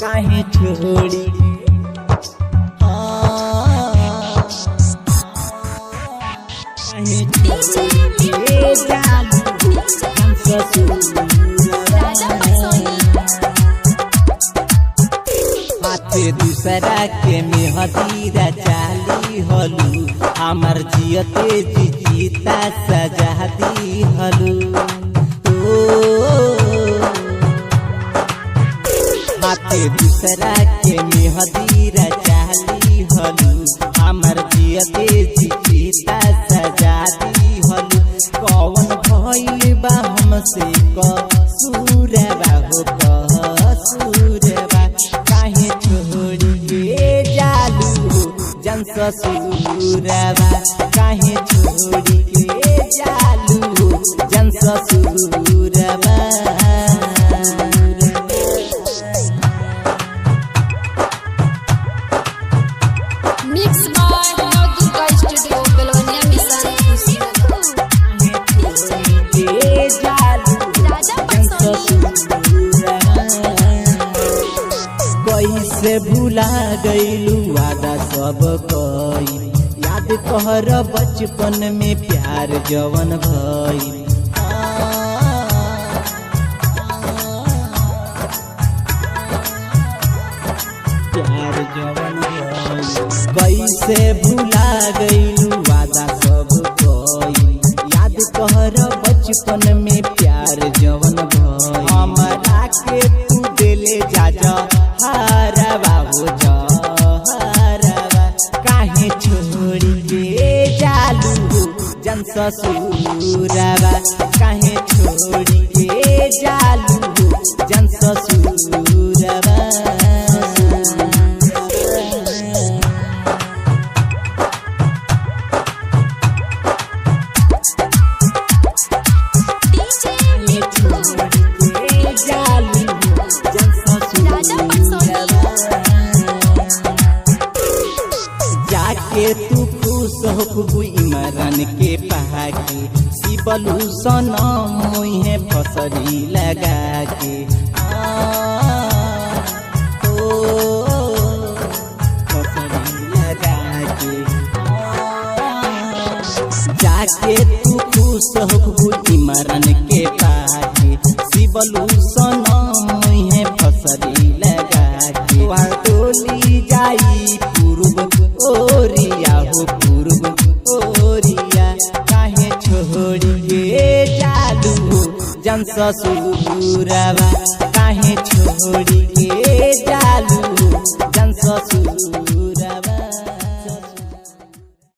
काहे छोड़ी हाथे दूसरा के मेहदीरा चाली हलू हमार जियते जीता सजा दी हलू हाथे दूसरा के मेहदीरा चाली हलू हमार जियते जीता सजा दी हलू कौन भइल बा हमसे कसूरबा हो कसूरबा काहे छोड़ी के जालू जन ससुरबा काहे छोड़ी के जालू जन ससुरबा mix by Nautika studio Belwaniya mission कैसे भूला गईलू वादा सब कई याद कहर बचपन में प्यार जवन भई प्यार जवन भई कैसे भूला गईलू वादा सब कई याद कहर बचपन में प्यार जवन भई हमरा के तू दिले जा हारवा हो हारवा काहे छोड़ी के जालू जन ससुरबा काहे छोड़ी के जालू जन ससुरबा जाके तू खुश हो खूब इमरान के पहाके शिवलू सनम मुहे फसरी लगा के फसरी लगा के जाके तू खुश हो खूब इमरान के पहाके शिवलू सनम मुहे फसरी लगा के वहाँ टोली जाई पूर्व ओरिया हो पूर्व ओरिया काहे छोड़ी के जालू जन ससुरबा काहे छोड़ी के जालू जन ससुर